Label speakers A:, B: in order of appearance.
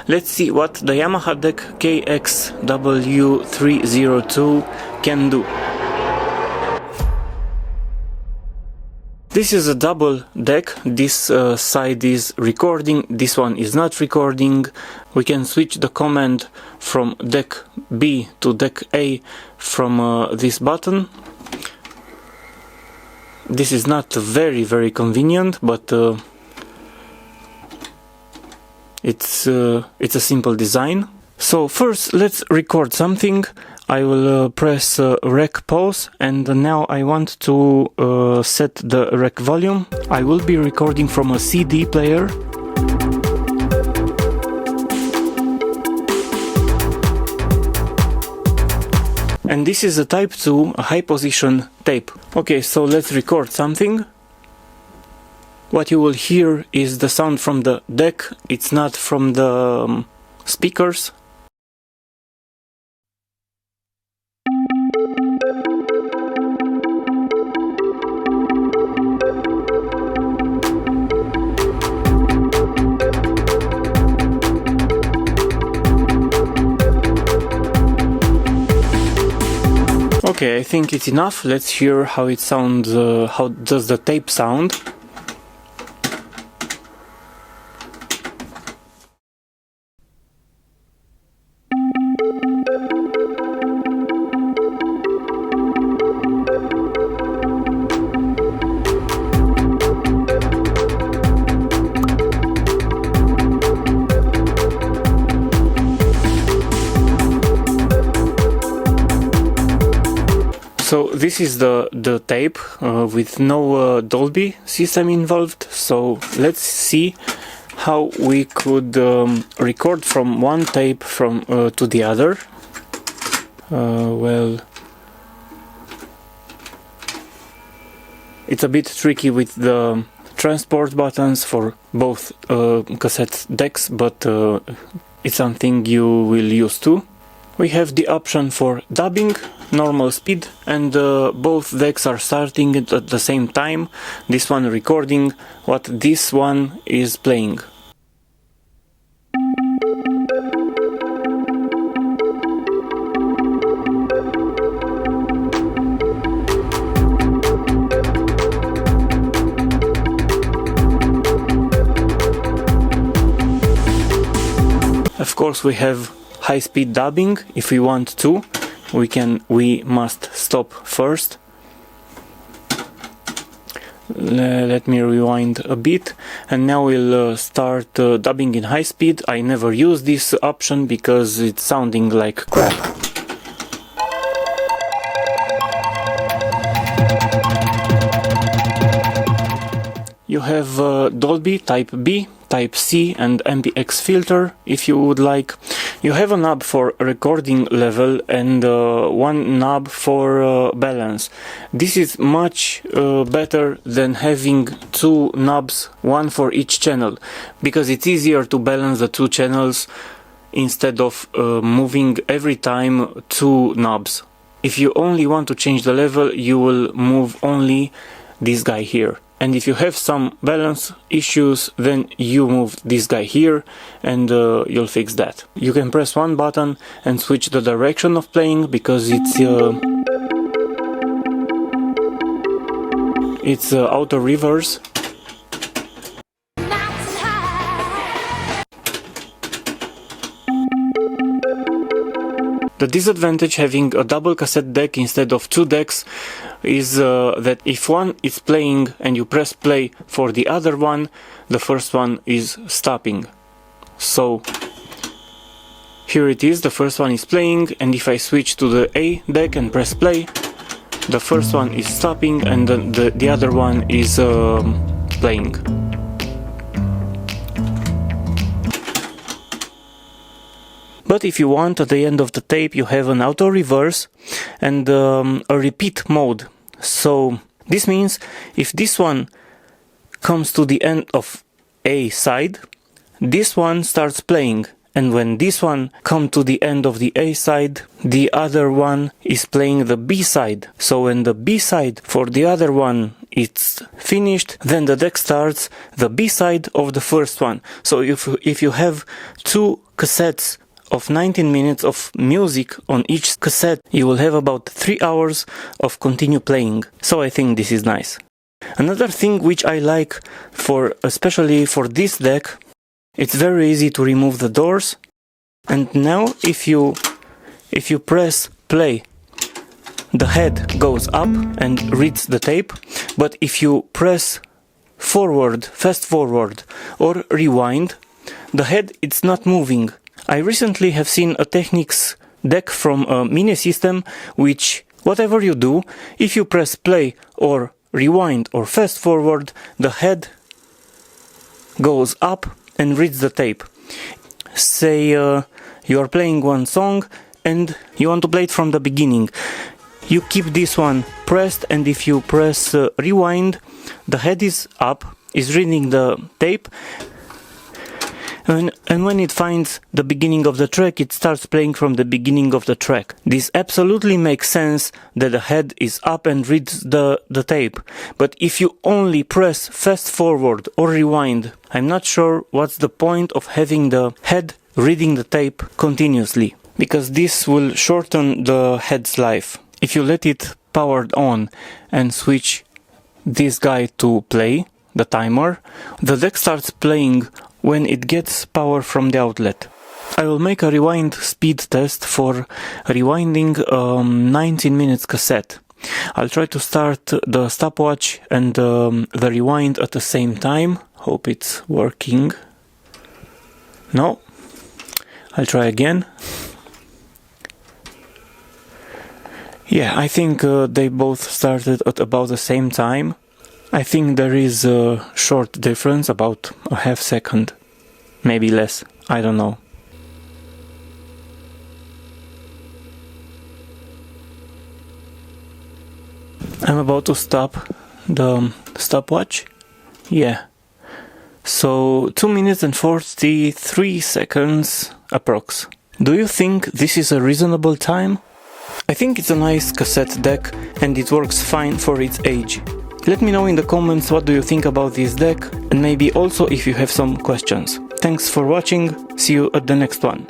A: Let's see what the Yamaha KX W302 can do. This is a double deck. This side is recording, this one is not recording. We can switch the command from deck B to deck A from this button. This is not very convenient, but it's a simple design. So first let's record something. I will press rec pause, and now I want to set the rec volume. I will be recording from a CD player. And this is a Type 2 high position tape. Okay, so let's record something. What you will hear is the sound from the deck, it's not from the speakers. Okay, I think it's enough. Let's hear how it sounds, how does the tape sound. So this is the tape with no Dolby system involved. So let's see how we could record from one tape to the other. Well, it's a bit tricky with the transport buttons for both cassette decks, but it's something you will use too. We have the option for dubbing, normal speed, and both decks are starting at the same time. This one recording what this one is playing. Of course, we have high-speed dubbing. If we want to, we must stop first. Let me rewind a bit, and now we'll start dubbing in high speed. I never use this option because it's sounding like crap. You have Dolby Type B, Type C and MPX filter if you would like. You have a knob for recording level and one knob for balance. This is much better than having two knobs, one for each channel, because it's easier to balance the two channels instead of moving every time two knobs. If you only want to change the level, you will move only this guy here. And if you have some balance issues, then you move this guy here and you'll fix that. You can press one button and switch the direction of playing, because it's auto reverse. The disadvantage having a double cassette deck instead of two decks is that if one is playing and you press play for the other one, the first one is stopping. So here it is, the first one is playing, and if I switch to the A deck and press play, the first one is stopping and the other one is playing. But if you want, at the end of the tape you have an auto reverse and a repeat mode. So this means if this one comes to the end of A side, this one starts playing, and when this one comes to the end of the A side, the other one is playing the B side. So when the B side for the other one it's finished, then the deck starts the B-side of the first one. So if you have two cassettes of 19 minutes of music on each cassette, you will have about 3 hours of continue playing. So I think this is nice. Another thing which I like, especially for this deck, it's very easy to remove the doors. And now if you press play, the head goes up and reads the tape, but if you press forward, fast forward or rewind, the head it's not moving. I recently have seen a Technics deck from a mini system which, whatever you do, if you press play or rewind or fast forward, the head goes up and reads the tape. Say you are playing one song and you want to play it from the beginning. You keep this one pressed, and if you press rewind, the head is up, is reading the tape, and when it finds the beginning of the track, it starts playing from the beginning of the track. This absolutely makes sense that the head is up and reads the tape. But if you only press fast forward or rewind, I'm not sure what's the point of having the head reading the tape continuously, because this will shorten the head's life. If you let it powered on and switch this guy to play, the timer, the deck starts playing when it gets power from the outlet. I will make a rewind speed test for rewinding a 19 minutes cassette. I'll try to start the stopwatch and the rewind at the same time. Hope it's working. No. I'll try again. Yeah, I think they both started at about the same time. I think there is a short difference, about a half second, maybe less, I don't know. I'm about to stop the stopwatch. Yeah. So 2 minutes and 43 seconds approx. Do you think this is a reasonable time? I think it's a nice cassette deck and it works fine for its age. Let me know in the comments what do you think about this deck, and maybe also if you have some questions. Thanks for watching, see you at the next one.